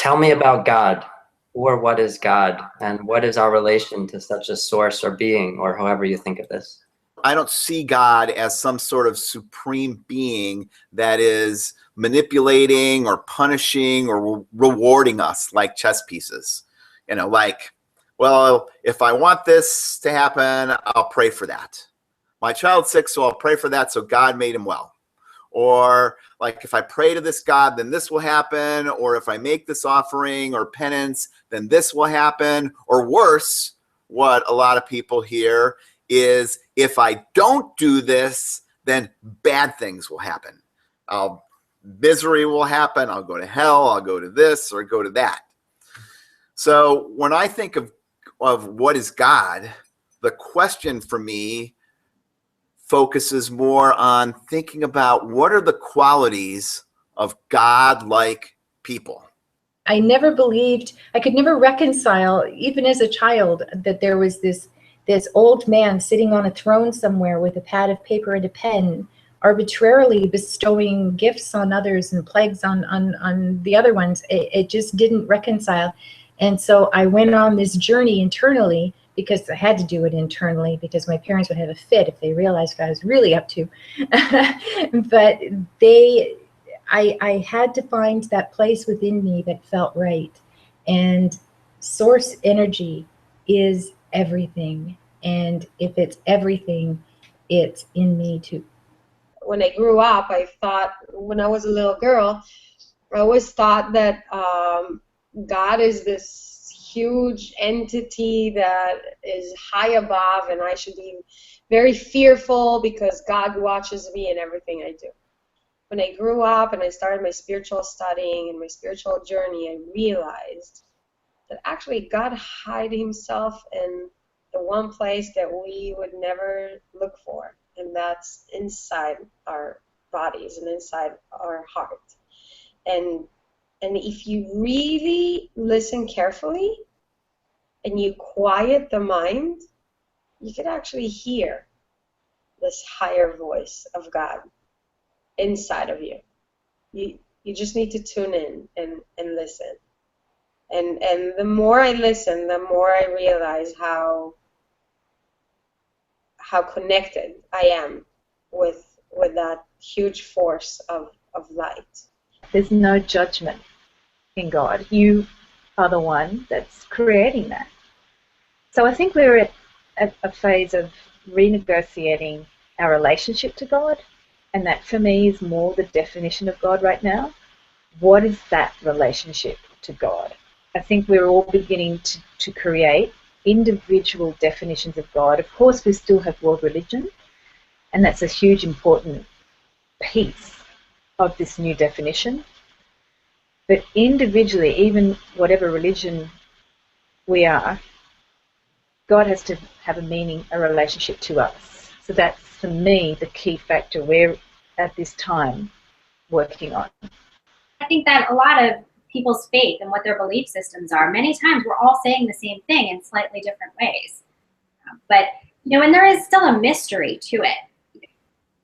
Tell me about God, or what is God, and what is our relation to such a source or being, or however you think of this? I don't see God as some sort of supreme being that is manipulating or punishing or rewarding us like chess pieces. You know, like, well, if I want this to happen, I'll pray for that. My child's sick, so I'll pray for that, so God made him well. Or like, if I pray to this God, then this will happen. Or if I make this offering or penance, then this will happen. Or worse, what a lot of people hear is, if I don't do this, then bad things will happen. Misery will happen. I'll go to hell. I'll go to this or go to that. So when I think of what is God, the question for me focuses more on thinking about what are the qualities of God-like people. I never believed, I could never reconcile, even as a child, that there was this old man sitting on a throne somewhere with a pad of paper and a pen, arbitrarily bestowing gifts on others and plagues on the other ones. It just didn't reconcile. And so I went on this journey internally, because I had to do it internally, because my parents would have a fit if they realized what I was really up to. But I had to find that place within me that felt right. And source energy is everything. And if it's everything, it's in me too. When I grew up, I thought, when I was a little girl, I always thought that God is this huge entity that is high above, and I should be very fearful because God watches me in everything I do. When I grew up and I started my spiritual studying and my spiritual journey, I realized that actually God hid himself in the one place that we would never look for, and that's inside our bodies and inside our heart. And if you really listen carefully and you quiet the mind, you can actually hear this higher voice of God inside of you. You just need to tune in and listen. And the more I listen, the more I realize how connected I am with that huge force of light. There's no judgment in God. You are the one that's creating that. So I think we're at a phase of renegotiating our relationship to God, and that for me is more the definition of God right now. What is that relationship to God? I think we're all beginning to create individual definitions of God. Of course, we still have world religion, and that's a huge important piece of this new definition. But individually, even whatever religion we are, God has to have a meaning, a relationship to us. So that's, for me, the key factor we're, at this time, working on. I think that a lot of people's faith and what their belief systems are, many times we're all saying the same thing in slightly different ways. But, you know, and there is still a mystery to it.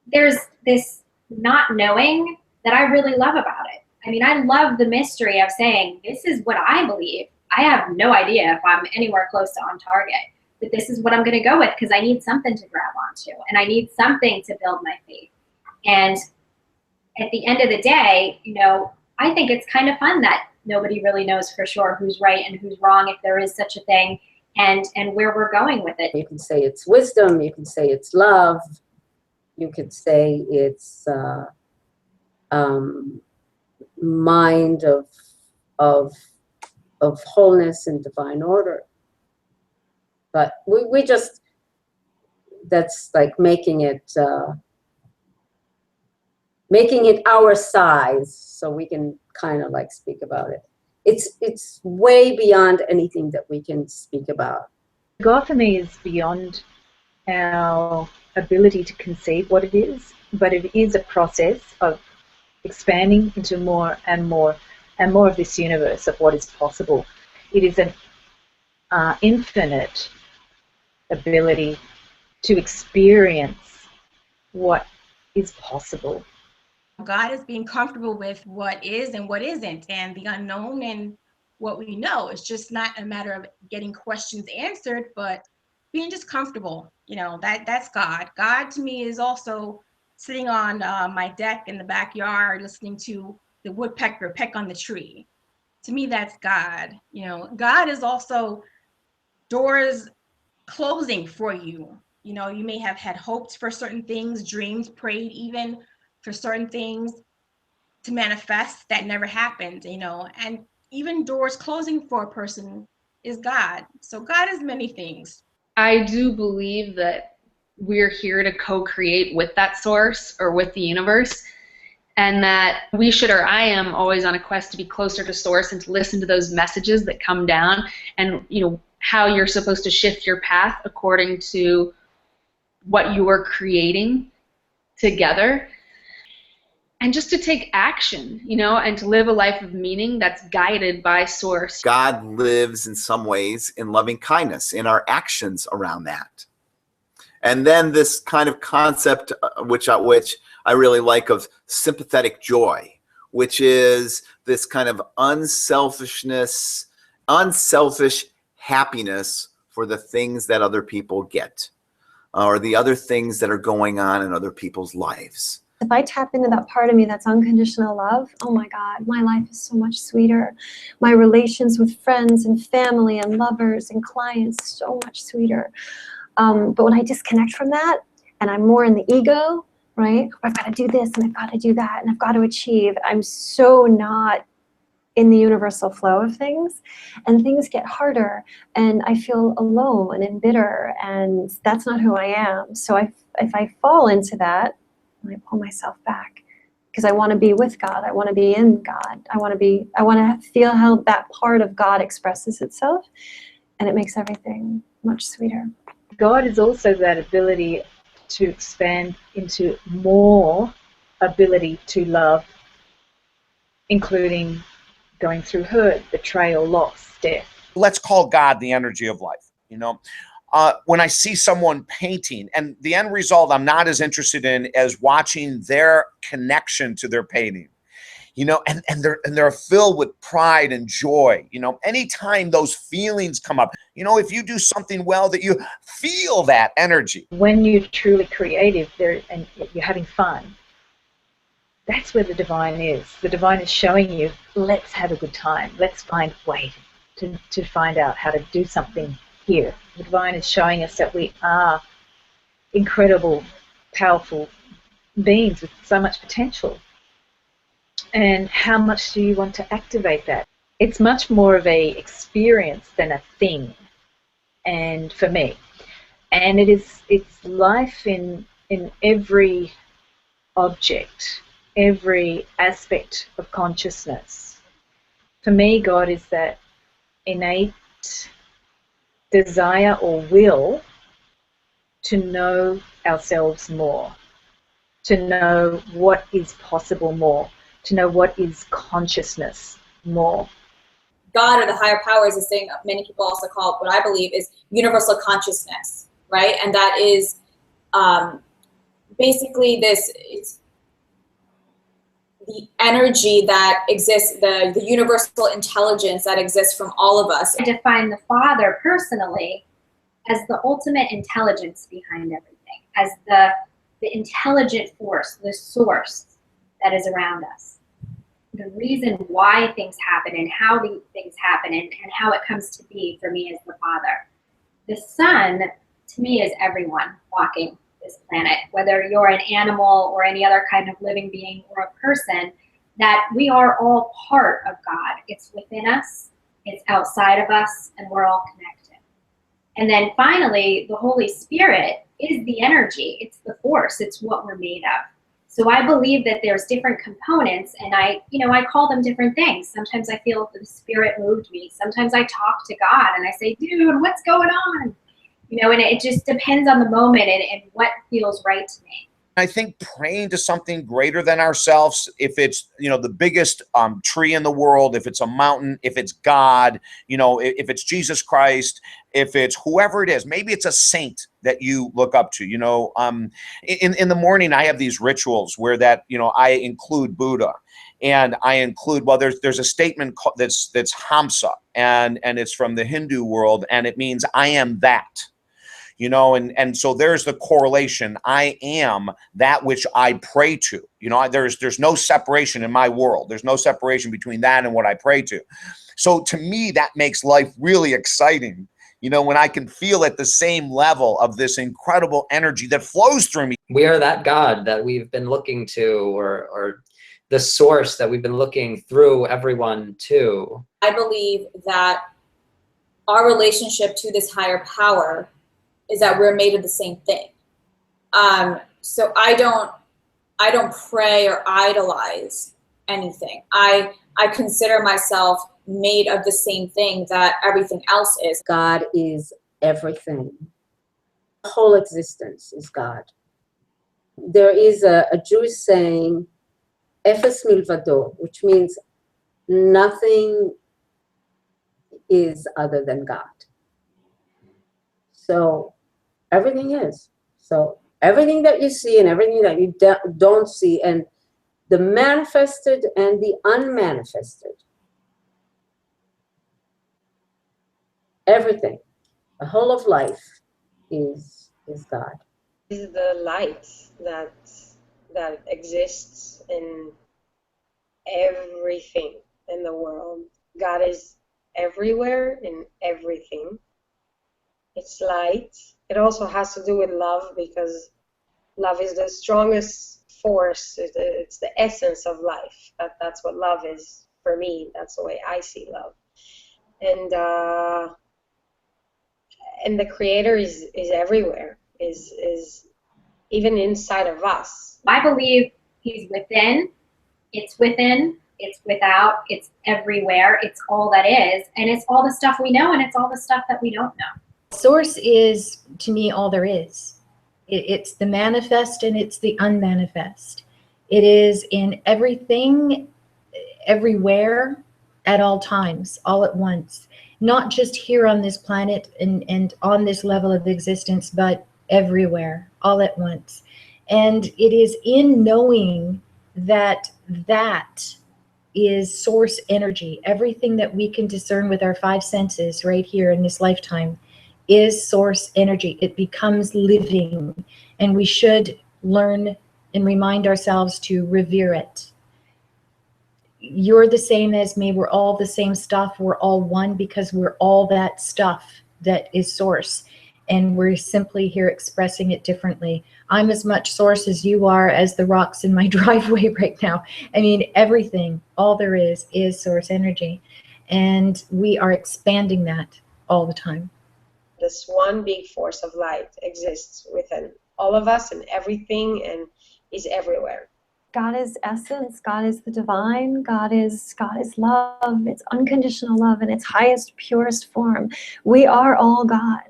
There's this not knowing that I really love about it. I mean, I love the mystery of saying, this is what I believe. I have no idea if I'm anywhere close to on target, but this is what I'm going to go with because I need something to grab onto, and I need something to build my faith. And at the end of the day, you know, I think it's kind of fun that nobody really knows for sure who's right and who's wrong, if there is such a thing, and where we're going with it. You can say it's wisdom, you can say it's love, you could say it's mind of wholeness and divine order. But we just, that's like making it our size, so we can kind of like speak about it. It's way beyond anything that we can speak about. God for me is beyond our ability to conceive what it is, but it is a process of expanding into more and more of this universe of what is possible. It is an infinite ability to experience what is possible. God is being comfortable with what is and what isn't, and the unknown, and what we know. It's just not a matter of getting questions answered, but being just comfortable. You know, that's God. God to me is also sitting on my deck in the backyard, listening to the woodpecker peck on the tree. To me, that's God. You know, God is also doors closing for you. You know, you may have had hopes for certain things, dreams, prayed even for certain things to manifest that never happened, you know, and even doors closing for a person is God. So God is many things. I do believe that we're here to co-create with that source or with the universe, and that we should, or I am always on a quest to be closer to source and to listen to those messages that come down, and you know how you're supposed to shift your path according to what you are creating together, and just to take action, you know, and to live a life of meaning that's guided by source. God lives in some ways in loving kindness, in our actions around that. And then this kind of concept, which I really like, of sympathetic joy, which is this kind of unselfish happiness for the things that other people get, or the other things that are going on in other people's lives. If I tap into that part of me that's unconditional love, oh my God, my life is so much sweeter. My relations with friends and family and lovers and clients, so much sweeter. But when I disconnect from that and I'm more in the ego, right? I've got to do this and I've got to do that and I've got to achieve. I'm so not in the universal flow of things, and things get harder and I feel alone and bitter, and that's not who I am. So if I fall into that, I pull myself back because I want to be with God. I want to be in God. I want to feel how that part of God expresses itself, and it makes everything much sweeter. God is also that ability to expand into more ability to love, including going through hurt, betrayal, loss, death. Let's call God the energy of life. You know, when I see someone painting, and the end result I'm not as interested in as watching their connection to their painting, you know, and they're filled with pride and joy. You know, anytime those feelings come up, you know, if you do something well, that you feel that energy. When you're truly creative there and you're having fun, that's where the divine is. The divine is showing you, let's have a good time. Let's find a way to find out how to do something here. The divine is showing us that we are incredible, powerful beings with so much potential. And how much do you want to activate that? It's much more of a experience than a thing, and for me. And it's life in every object, every aspect of consciousness. For me, God is that innate desire or will to know ourselves more, to know what is possible more, to know what is consciousness more. God, or the higher power, is this thing many people also call, what I believe is universal consciousness, right? And that is basically it's the energy that exists, the universal intelligence that exists from all of us. I define the Father personally as the ultimate intelligence behind everything, as the intelligent force, the source that is around us. The reason why things happen and how things happen and how it comes to be for me is the Father. The Son, to me, is everyone walking this planet, whether you're an animal or any other kind of living being or a person, that we are all part of God. It's within us, it's outside of us, and we're all connected. And then finally, the Holy Spirit is the energy, it's the force, it's what we're made of. So I believe that there's different components, and I call them different things. Sometimes I feel the Spirit moved me. Sometimes I talk to God and I say, dude, what's going on? You know, and it just depends on the moment and what feels right to me. I think praying to something greater than ourselves, if it's, you know, the biggest tree in the world, if it's a mountain, if it's God, you know, if it's Jesus Christ, if it's whoever it is, maybe it's a saint that you look up to, you know, in the morning, I have these rituals where that, you know, I include Buddha. And I include, well, there's a statement that's Hamsa, and it's from the Hindu world, and it means I am that. You know, and so there's the correlation. I am that which I pray to. You know, there's no separation in my world. There's no separation between that and what I pray to. So to me, that makes life really exciting. You know, when I can feel at the same level of this incredible energy that flows through me. We are that God that we've been looking to, or the source that we've been looking through everyone to. I believe that our relationship to this higher power is that we're made of the same thing. So I don't pray or idolize anything. I consider myself made of the same thing that everything else is. God is everything. The whole existence is God. There is a Jewish saying, Efes milvado, which means nothing is other than God. So everything is. So everything that you see and everything that you don't see, and the manifested and the unmanifested, everything, the whole of life is God. Is the light that exists in everything in the world. God is everywhere in everything. It's light. It also has to do with love, because love is the strongest force. It's the essence of life. That's what love is for me. That's the way I see love. And the Creator is everywhere. Is even inside of us. I believe he's within, it's without, it's everywhere, it's all that is, and it's all the stuff we know, and it's all the stuff that we don't know. Source is, to me, all there is. It's the manifest and it's the unmanifest. It is in everything, everywhere, at all times, all at once. Not just here on this planet and on this level of existence, but everywhere, all at once. And it is in knowing that that is source energy. Everything that we can discern with our five senses right here in this lifetime is source energy. It becomes living, and we should learn and remind ourselves to revere it. You're the same as me. We're all the same stuff. We're all one, because we're all that stuff that is source, and we're simply here expressing it differently. I'm as much source as you are, as the rocks in my driveway right now. I mean, everything, all there is source energy, and we are expanding that all the time. This one big force of light exists within all of us and everything, and is everywhere. God is essence. God is the divine. God is love. It's unconditional love in its highest, purest form. We are all God.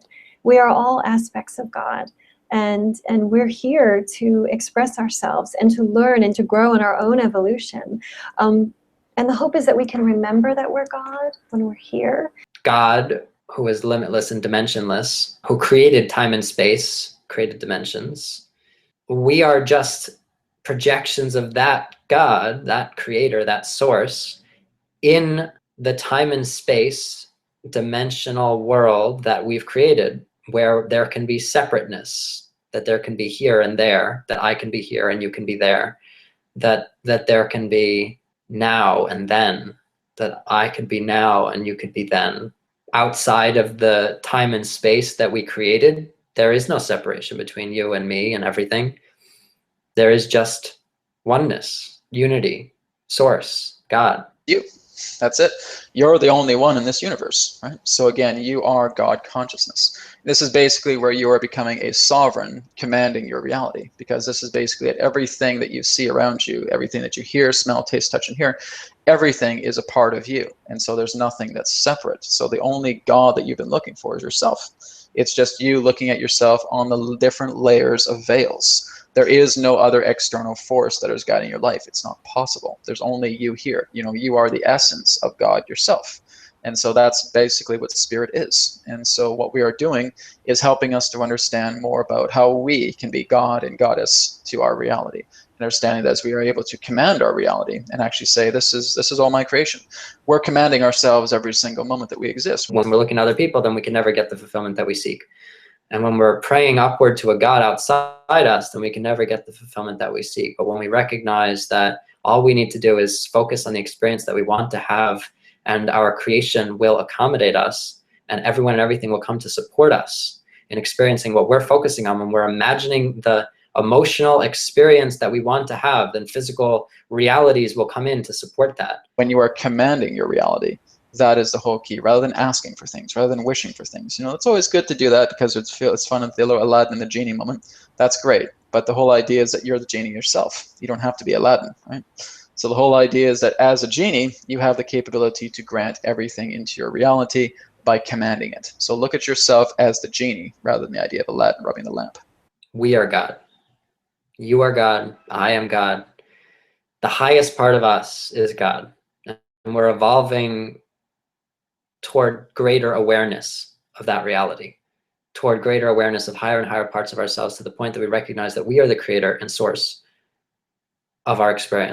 We are all aspects of God, and we're here to express ourselves and to learn and to grow in our own evolution. And the hope is that we can remember that we're God when we're here. God, who is limitless and dimensionless, who created time and space, created dimensions. We are just projections of that God, that creator, that source, in the time and space dimensional world that we've created, where there can be separateness, that there can be here and there, that I can be here and you can be there, that there can be now and then, that I could be now and you could be then. Outside of the time and space that we created, there is no separation between you and me and everything. There is just oneness, unity, source, God. You. That's it. You're the only one in this universe, right? So again, you are God consciousness. This is basically where you are becoming a sovereign, commanding your reality, because this is basically at everything that you see around you, everything that you hear, smell, taste, touch, and hear, everything is a part of you. And so there's nothing that's separate. So the only God that you've been looking for is yourself. It's just you looking at yourself on the different layers of veils. There is no other external force that is guiding your life. It's not possible. There's only you here. You know, you are the essence of God yourself. And so that's basically what spirit is. And so what we are doing is helping us to understand more about how we can be God and goddess to our reality. And understanding that as we are able to command our reality and actually say, this is all my creation. We're commanding ourselves every single moment that we exist. When we're looking at other people, then we can never get the fulfillment that we seek. And when we're praying upward to a God outside us, then we can never get the fulfillment that we seek. But when we recognize that all we need to do is focus on the experience that we want to have, and our creation will accommodate us, and everyone and everything will come to support us in experiencing what we're focusing on, when we're imagining the emotional experience that we want to have, then physical realities will come in to support that. When you are commanding your reality, that is the whole key, rather than asking for things, rather than wishing for things. You know, it's always good to do that because it's fun at the Aladdin and the genie moment. That's great. But the whole idea is that you're the genie yourself. You don't have to be Aladdin, right? So the whole idea is that as a genie, you have the capability to grant everything into your reality by commanding it. So look at yourself as the genie rather than the idea of Aladdin rubbing the lamp. We are God. You are God. I am God. The highest part of us is God. And we're evolving toward greater awareness of that reality, toward greater awareness of higher and higher parts of ourselves, to the point that we recognize that we are the creator and source of our experience.